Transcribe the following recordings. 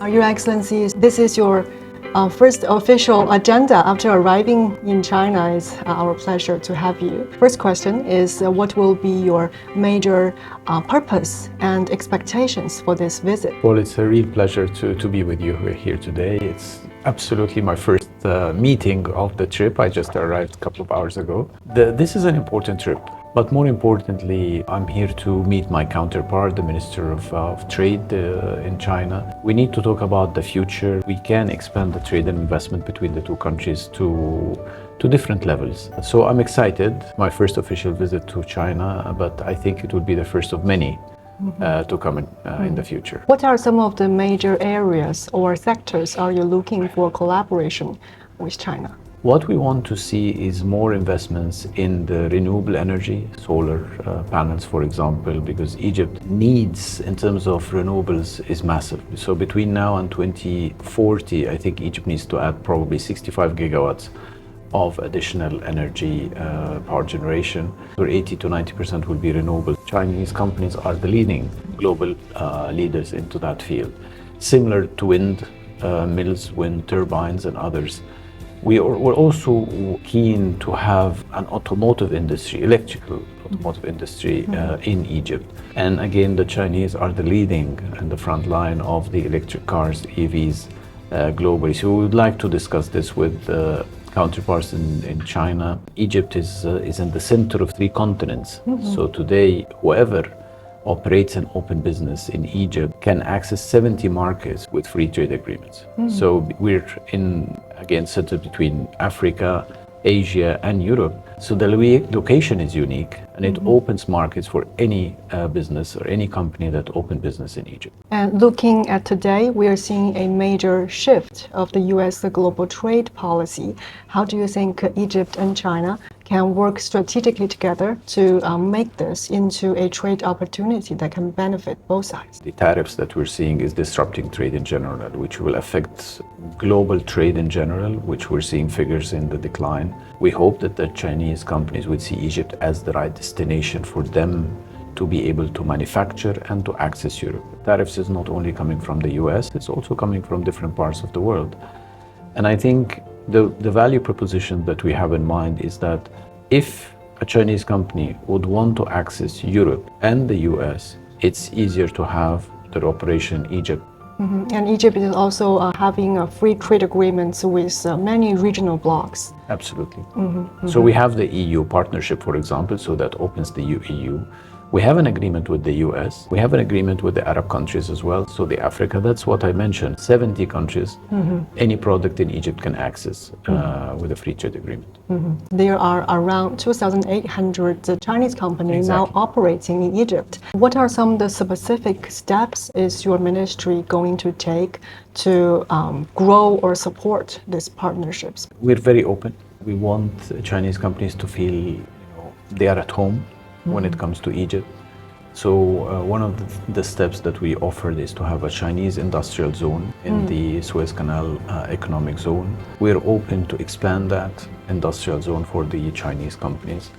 Your Excellency, this is your first official agenda after arriving in China. It's our pleasure to have you. First question is what will be your major purpose and expectations for this visit? Well, it's a real pleasure to be with you here today. It's absolutely my first meeting of the trip. I just arrived a couple of hours ago. This is an important trip. But more importantly, I'm here to meet my counterpart, the Minister of Trade in China. We need to talk about the future. We can expand the trade and investment between the two countries to different levels. So I'm excited. My first official visit to China, but I think it will be the first of many to come in the future. What are some of the major areas or sectors are you looking for collaboration with China? What we want to see is more investments in the renewable energy, solar panels, for example, because Egypt needs, in terms of renewables, is massive. So between now and 2040, I think Egypt needs to add probably 65 gigawatts of additional energy power generation, where 80 to 90% will be renewable. Chinese companies are the leading global leaders into that field. Similar to wind mills, wind turbines and others. We're also keen to have an automotive industry, electrical automotive industry in Egypt. And again, the Chinese are the leading and the front line of the electric cars, EVs, globally. So we would like to discuss this with counterparts in China. Egypt is in the center of three continents. So today, whoever operates an open business in Egypt can access 70 markets with free trade agreements. So we're again centered between Africa, Asia and Europe. So the location is unique and it opens markets for any business or any company that open business in Egypt. And looking at today, we are seeing a major shift of the U.S. global trade policy. How do you think Egypt and China can work strategically together to make this into a trade opportunity that can benefit both sides? The tariffs that we're seeing is disrupting trade in general, which will affect global trade in general, which we're seeing figures in the decline. We hope that the Chinese companies would see Egypt as the right destination for them to be able to manufacture and to access Europe. Tariffs is not only coming from the US, it's also coming from different parts of the world. And I think the value proposition that we have in mind is that if a Chinese company would want to access Europe and the US, it's easier to have their operation in Egypt. And Egypt is also having free trade agreements with many regional blocs. Absolutely. So we have the EU partnership, for example, so that opens the EU. We have an agreement with the US. We have an agreement with the Arab countries as well. So the Africa, that's what I mentioned, 70 countries, any product in Egypt can access with a free trade agreement. There are around 2,800 Chinese companies now operating in Egypt. What are some of the specific steps is your ministry going to take to grow or support these partnerships? We're very open. We want Chinese companies to feel they are at home when it comes to Egypt. So one of the steps that we offered is to have a Chinese industrial zone in the Suez Canal economic zone. We're open to expand that industrial zone for the Chinese companies.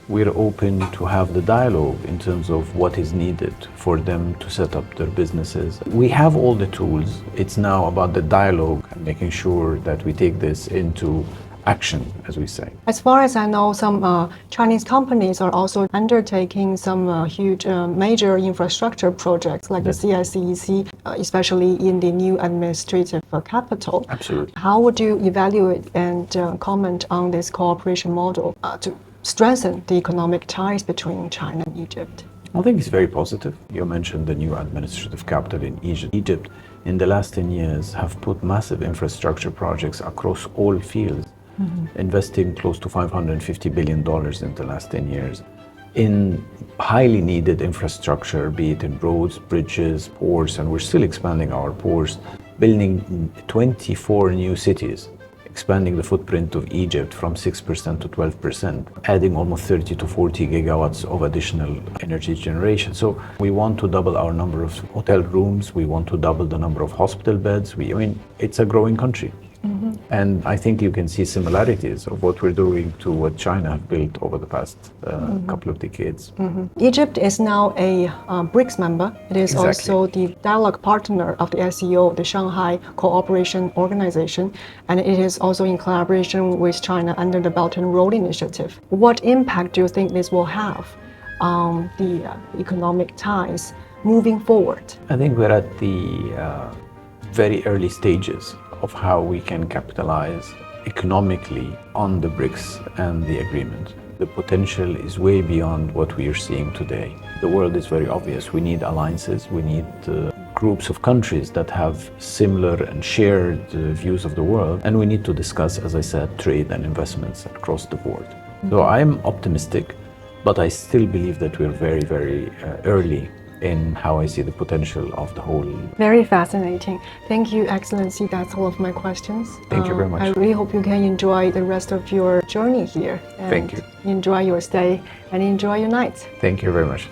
We're open to have the dialogue in terms of what is needed for them to set up their businesses. We have all the tools. It's now about the dialogue and making sure that we take this into action, as we say. As far as I know, some Chinese companies are also undertaking some huge major infrastructure projects like the CICEC, especially in the new administrative capital. Absolutely. How would you evaluate and comment on this cooperation model to strengthen the economic ties between China and Egypt? I think it's very positive. You mentioned the new administrative capital in Egypt. Egypt, in the last 10 years, have put massive infrastructure projects across all fields. Investing close to $550 billion in the last 10 years in highly needed infrastructure, be it in roads, bridges, ports, and we're still expanding our ports, building 24 new cities, expanding the footprint of Egypt from 6% to 12%, adding almost 30 to 40 gigawatts of additional energy generation. So we want to double our number of hotel rooms, we want to double the number of hospital beds. It's a growing country. And I think you can see similarities of what we're doing to what China have built over the past couple of decades. Egypt is now a BRICS member. It is Exactly. also the dialogue partner of the SCO, the Shanghai Cooperation Organization, and it is also in collaboration with China under the Belt and Road Initiative. What impact do you think this will have on the economic ties moving forward? I think we're at the very early stages of how we can capitalize economically on the BRICS and the agreement. The potential is way beyond what we are seeing today. The world is very obvious. We need alliances, we need groups of countries that have similar and shared views of the world, and we need to discuss, as I said, trade and investments across the board. So I'm optimistic, but I still believe that we're very, very early in how I see the potential of the whole. Very fascinating. Thank you, Excellency. That's all of my questions. Thank you very much. I really hope you can enjoy the rest of your journey here. And Thank you. Enjoy your stay and enjoy your night. Thank you very much.